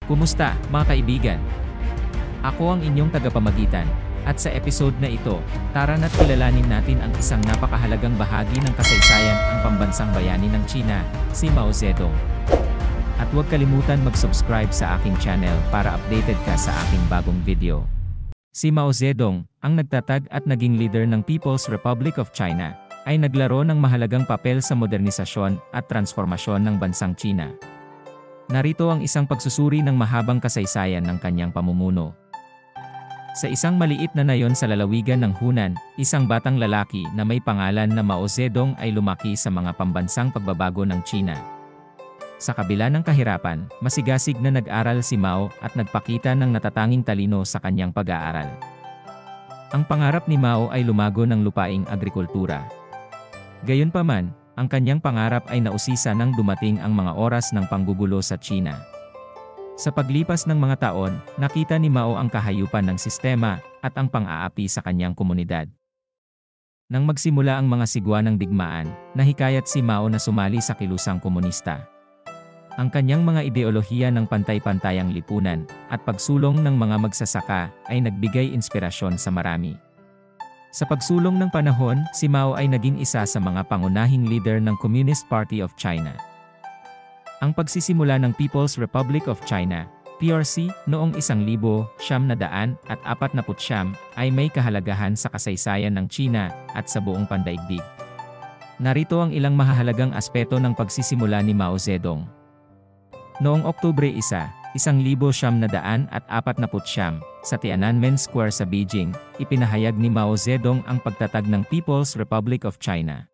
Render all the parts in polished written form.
Kumusta, mga kaibigan? Ako ang inyong tagapamagitan, at sa episode na ito, tara na't kilalanin natin ang isang napakahalagang bahagi ng kasaysayan ang pambansang bayani ng China, si Mao Zedong. At huwag kalimutan mag-subscribe sa aking channel para updated ka sa aking bagong video. Si Mao Zedong, ang nagtatag at naging leader ng People's Republic of China, ay naglaro ng mahalagang papel sa modernisasyon at transformasyon ng bansang China. Narito ang isang pagsusuri ng mahabang kasaysayan ng kanyang pamumuno. Sa isang maliit na nayon sa lalawigan ng Hunan, isang batang lalaki na may pangalan na Mao Zedong ay lumaki sa mga pambansang pagbabago ng China. Sa kabila ng kahirapan, masigasig na nag-aral si Mao at nagpakita ng natatanging talino sa kanyang pag-aaral. Ang pangarap ni Mao ay lumago ng lupaing agrikultura. Gayunpaman, ang kanyang pangarap ay nausisa nang dumating ang mga oras ng panggugulo sa China. Sa paglipas ng mga taon, nakita ni Mao ang kahayupan ng sistema at ang pang-aapi sa kanyang komunidad. Nang magsimula ang mga sigwa ng digmaan, nahikayat si Mao na sumali sa kilusang komunista. Ang kanyang mga ideolohiya ng pantay-pantayang lipunan at pagsulong ng mga magsasaka ay nagbigay inspirasyon sa marami. Sa pagsulong ng panahon, si Mao ay naging isa sa mga pangunahing leader ng Communist Party of China. Ang pagsisimula ng People's Republic of China, PRC, noong 1949 ay may kahalagahan sa kasaysayan ng China at sa buong pandaigdig. Narito ang ilang mahahalagang aspeto ng pagsisimula ni Mao Zedong. Noong Oktubre 1949, sa Tiananmen Square sa Beijing, ipinahayag ni Mao Zedong ang pagtatag ng People's Republic of China.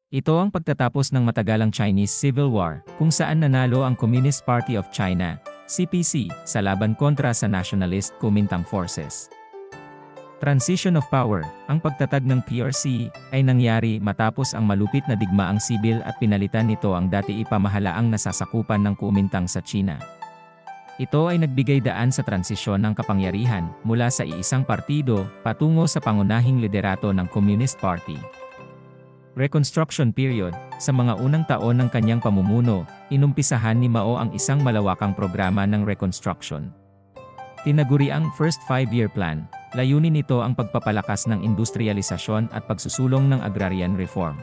Ito ang pagtatapos ng matagalang Chinese Civil War, kung saan nanalo ang Communist Party of China, CPC, sa laban kontra sa Nationalist Kuomintang Forces. Transition of power, ang pagtatag ng PRC, ay nangyari matapos ang malupit na digmaang sibil at pinalitan nito ang dati ipamahalaang nasasakupan ng Kuomintang sa China. Ito ay nagbigay daan sa transisyon ng kapangyarihan mula sa iisang partido patungo sa pangunahing liderato ng Communist Party. Reconstruction period, sa mga unang taon ng kanyang pamumuno, inumpisahan ni Mao ang isang malawakang programa ng reconstruction. Tinaguri ang First Five-Year Plan, layunin nito ang pagpapalakas ng industrialisasyon at pagsusulong ng agrarian reform.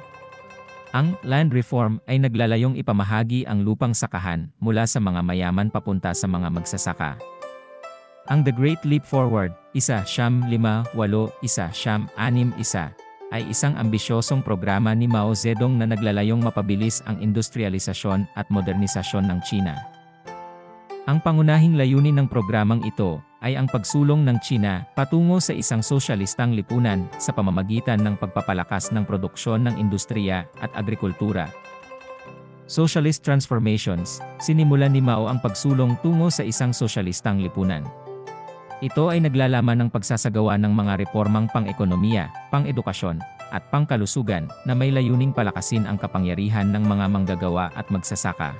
Ang land reform ay naglalayong ipamahagi ang lupang sakahan mula sa mga mayaman papunta sa mga magsasaka. Ang The Great Leap Forward, 1-5-8-1-6-1, ay isang ambisyosong programa ni Mao Zedong na naglalayong mapabilis ang industrialisasyon at modernisasyon ng China. Ang pangunahing layunin ng programang ito ay ang pagsulong ng China patungo sa isang sosyalistang lipunan sa pamamagitan ng pagpapalakas ng produksyon ng industriya at agrikultura. Socialist transformations, sinimulan ni Mao ang pagsulong tungo sa isang sosyalistang lipunan. Ito ay naglalaman ng pagsasagawa ng mga reformang pang-ekonomiya, pang-edukasyon, at pangkalusugan na may layuning palakasin ang kapangyarihan ng mga manggagawa at magsasaka.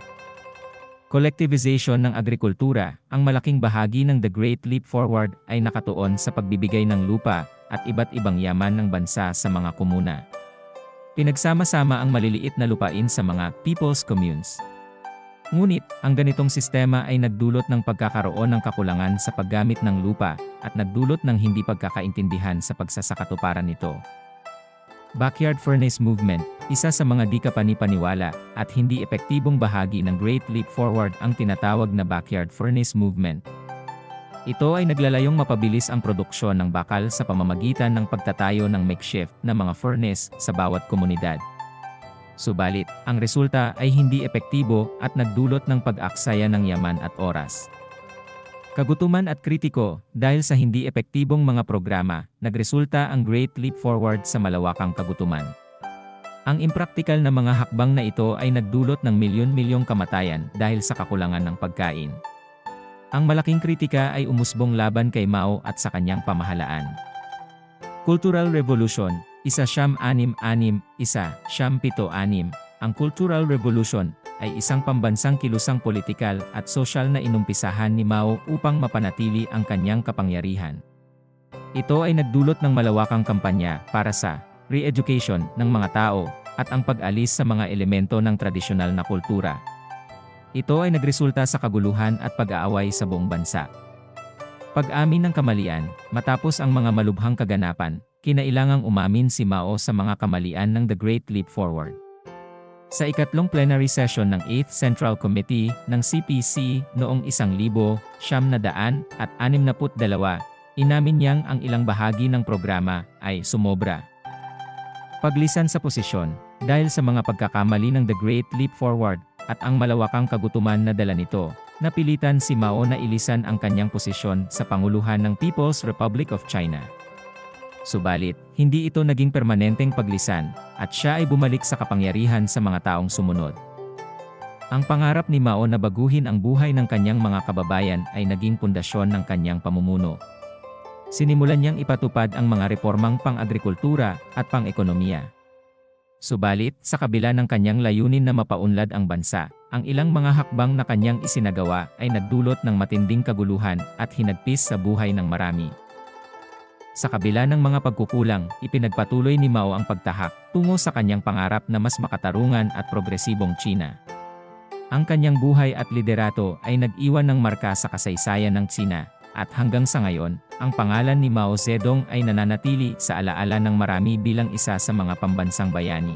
Collectivization ng agrikultura, ang malaking bahagi ng The Great Leap Forward ay nakatuon sa pagbibigay ng lupa at iba't ibang yaman ng bansa sa mga komuna. Pinagsama-sama ang maliliit na lupain sa mga people's communes. Ngunit, ang ganitong sistema ay nagdulot ng pagkakaroon ng kakulangan sa paggamit ng lupa at nagdulot ng hindi pagkakaintindihan sa pagsasakatuparan nito. Backyard Furnace Movement, isa sa mga di kapanipaniwala at hindi epektibong bahagi ng Great Leap Forward ang tinatawag na Backyard Furnace Movement. Ito ay naglalayong mapabilis ang produksyon ng bakal sa pamamagitan ng pagtatayo ng makeshift na mga furnace sa bawat komunidad. Subalit, ang resulta ay hindi epektibo at nagdulot ng pag-aksaya ng yaman at oras. Kagutuman at kritiko, dahil sa hindi epektibong mga programa, nagresulta ang Great Leap Forward sa malawakang kagutuman. Ang impraktikal na mga hakbang na ito ay nagdulot ng milyon-milyong kamatayan dahil sa kakulangan ng pagkain. Ang malaking kritika ay umusbong laban kay Mao at sa kanyang pamahalaan. Cultural Revolution, 1-6-6-1-7-6. Ang Cultural Revolution ay isang pambansang kilusang politikal at sosyal na inumpisahan ni Mao upang mapanatili ang kanyang kapangyarihan. Ito ay nagdulot ng malawakang kampanya para sa re-education ng mga tao at ang pag-alis sa mga elemento ng tradisyonal na kultura. Ito ay nagresulta sa kaguluhan at pag-aaway sa buong bansa. Pag-amin ng kamalian, matapos ang mga malubhang kaganapan, kinailangang umamin si Mao sa mga kamalian ng The Great Leap Forward. Sa ikatlong plenary session ng 8th Central Committee ng CPC noong 1962, inamin niyang ang ilang bahagi ng programa ay sumobra. Paglisan sa posisyon, dahil sa mga pagkakamali ng The Great Leap Forward at ang malawakang kagutuman na dala nito, napilitan si Mao na ilisan ang kanyang posisyon sa Panguluhan ng People's Republic of China. Subalit, hindi ito naging permanenteng paglisan, at siya ay bumalik sa kapangyarihan sa mga taong sumunod. Ang pangarap ni Mao na baguhin ang buhay ng kanyang mga kababayan ay naging pundasyon ng kanyang pamumuno. Sinimulan niyang ipatupad ang mga reformang pang-agrikultura at pang-ekonomiya. Subalit, sa kabila ng kanyang layunin na mapaunlad ang bansa, ang ilang mga hakbang na kanyang isinagawa ay nagdulot ng matinding kaguluhan at hinagpis sa buhay ng marami. Sa kabila ng mga pagkukulang, ipinagpatuloy ni Mao ang pagtahak tungo sa kanyang pangarap na mas makatarungan at progresibong China. Ang kanyang buhay at liderato ay nag-iwan ng marka sa kasaysayan ng China, at hanggang sa ngayon, ang pangalan ni Mao Zedong ay nananatili sa alaala ng marami bilang isa sa mga pambansang bayani.